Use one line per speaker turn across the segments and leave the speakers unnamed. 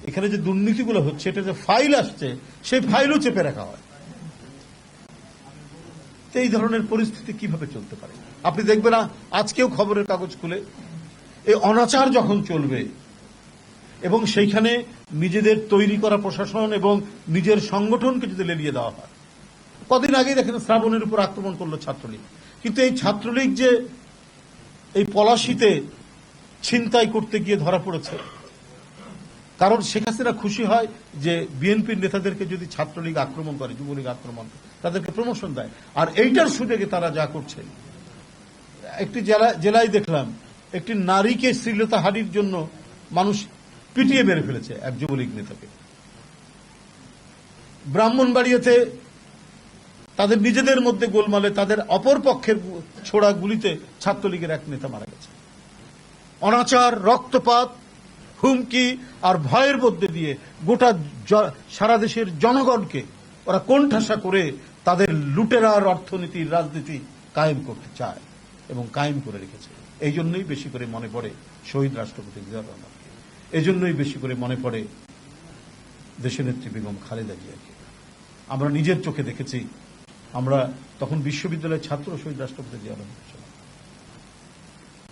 এখানে যে দুর্নীতিগুলো হচ্ছে, এটা যে ফাইল আসছে, সেই ফাইলও চেপে রাখা হয়। এই ধরনের পরিস্থিতি কিভাবে চলতে পারে? আপনি দেখবেন না, আজকেও খবরের কাগজ খুলে এই অনাচার যখন চলবে এবং সেইখানে নিজেদের তৈরি করা প্রশাসন এবং নিজের সংগঠনকে যদি লেলিয়ে দেওয়া হয়। কদিন আগেই দেখেন শ্রাবণের উপর আক্রমণ করলো ছাত্রলীগ, কিন্তু এই ছাত্রলীগ যে এই পলাশীতে ছিনতাই করতে গিয়ে ধরা পড়েছে, কারণ শেখ হাসিনা খুশি হয় যে বিএনপির নেতাদেরকে যদি ছাত্রলীগ আক্রমণ করে, যুবলীগ আক্রমণ করে, তাদেরকে প্রমোশন দেয়। আর এইটার সুযোগে তারা যা করছে, একটি জেলায় দেখলাম একটি নারীকে শ্লীলতাহানির জন্য মানুষ পিটিয়ে মেরে ফেলেছে এক যুবলীগ নেতাকে। ব্রাহ্মণবাড়িয়াতে তাদের নিজেদের মধ্যে গোলমালে তাদের অপর পক্ষের ছোড়া গুলিতে ছাত্রলীগের এক নেতা মারা গেছে। অনাচার, রক্তপাত, হুমকি আর ভয়ের মধ্যে দিয়ে গোটা সারা দেশের জনগণকে ওরা কোণঠাসা করে তাদের লুটেরার অর্থনীতির রাজনীতি কায়েম করতে চায় এবং কায়েম করে রেখেছে। এই জন্যই বেশি করে মনে পড়ে শহীদ রাষ্ট্রপতি জিয়াউর রহমানকে, এই জন্যই বেশি করে মনে পড়ে দেশনেত্রী বেগম খালেদা জিয়াকে। আমরা নিজের চোখে দেখেছি, আমরা তখন বিশ্ববিদ্যালয়ের ছাত্র শহীদ রাষ্ট্রপতি জিয়াউর রহমান ছিলাম।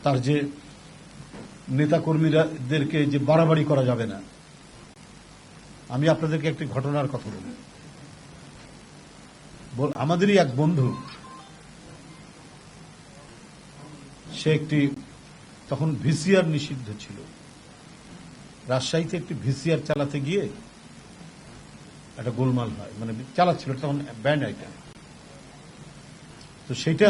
তার যে নেতাকর্মীদেরকে যে বাড়াবাড়ি করা যাবে না, আমি আপনাদেরকে একটি ঘটনার কথা বলি। আমাদেরই এক বন্ধু, সে একটি তখন ভিসিআর নিষিদ্ধ ছিল, রাজশাহীতে একটি ভিসিআর চালাতে গিয়ে একটা গোলমাল হয়, মানে চালাচ্ছিল তখন ব্যান্ড আইটেম। তো সেটা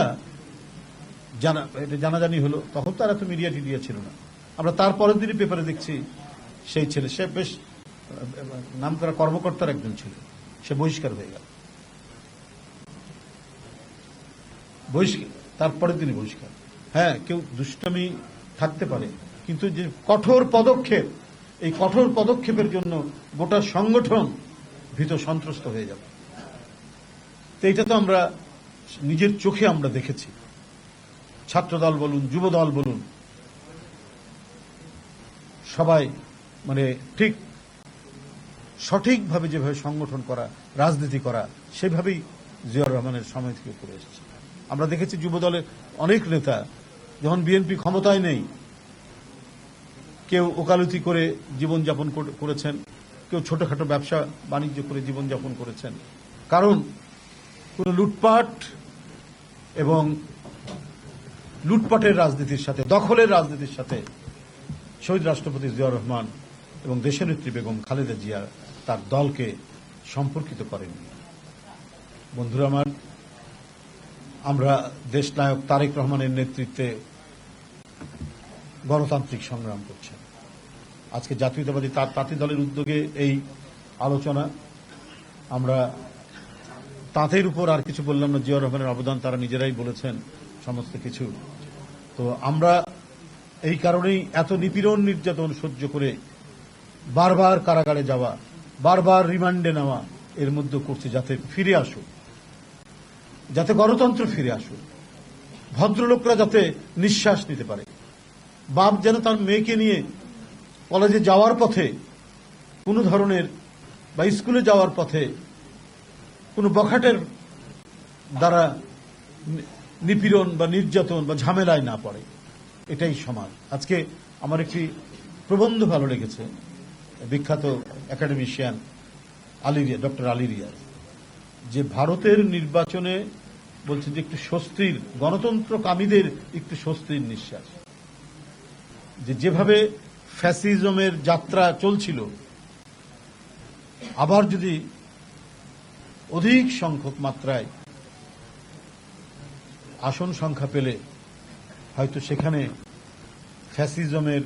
জানাজানি হলো, তখন তো আর এত মিডিয়া টিডিয়া ছিল না। আমরা তারপরের দিনই পেপারে দেখছি সেই ছেলে, সে বেশ নাম করা কর্মকর্তার একজন ছিল, সে বহিষ্কার হয়ে গেল। তারপরের দিনই বহিষ্কার। হ্যাঁ, কেউ দুষ্টামি থাকতে পারে, কিন্তু যে কঠোর পদক্ষেপ, এই কঠোর পদক্ষেপের জন্য গোটা সংগঠন ভীত সন্ত্রস্ত হয়ে যাবে। তো এটা তো আমরা নিজের চোখে আমরা দেখেছি। ছাত্রদল বলুন, যুবদল বলুন, সবাই মানে ঠিক সঠিকভাবে যেভাবে সংগঠন করা, রাজনীতি করা, সেভাবেই জিয়াউর রহমানের সময় থেকে করে এসেছে। আমরা দেখেছি যুবদলের অনেক নেতা যখন বিএনপি ক্ষমতায় নেই, কেউ ওকালতি করে জীবনযাপন করেছেন, কেউ ছোটখাটো ব্যবসা বাণিজ্য করে জীবনযাপন করেছেন, কারণ কোন লুটপাট এবং লুটপাটের রাজনীতির সাথে, দখলের রাজনীতির সাথে শহীদ রাষ্ট্রপতি জিয়াউর রহমান এবং দেশনেত্রী বেগম খালেদা জিয়া তার দলকে সম্পর্কিত করেননি। বন্ধুরা আমার, আমরা দেশনায়ক তারেক রহমানের নেতৃত্বে গণতান্ত্রিক সংগ্রাম করছেন। আজকে জাতীয়তাবাদী তাঁতি দলের উদ্যোগে এই আলোচনা। আমরা তাঁতের উপর আর কিছু বললাম না, জিয়াউর রহমানের অবদান তারা নিজেরাই বলেছেন সমস্ত কিছু। তো আমরা এই কারণেই এত নিপীড়ন নির্যাতন সহ্য করে বারবার কারাগারে যাওয়া, বারবার রিমান্ডে নেওয়া, এর মধ্যে করছে যাতে ফিরে আসুক, যাতে গণতন্ত্র ফিরে আসুক, ভদ্রলোকরা যাতে নিঃশ্বাস নিতে পারে। বাপ যেন তার মেয়েকে নিয়ে কলেজে যাওয়ার পথে কোনো ধরনের বা স্কুলে যাওয়ার পথে কোনো বখাটের দ্বারা নিপীড়ন বা নির্যাতন বা ঝামেলায় না পড়ে, এটাই সমাজ। আজকে আমার একটি প্রবন্ধ ভালো লেগেছে, বিখ্যাত একাডেমিশিয়ান ডক্টর আলী রিয়াজ, যে ভারতের নির্বাচনে বলছে যে একটু স্বস্তির, গণতন্ত্রকামীদের একটু স্বস্তির নিঃশ্বাস, যেভাবে ফ্যাসিজমের যাত্রা চলছিল, আবার যদি অধিক সংখ্যক মাত্রায় আসন সংখ্যা পেলে হয়তো সেখানে ফ্যাসিজমের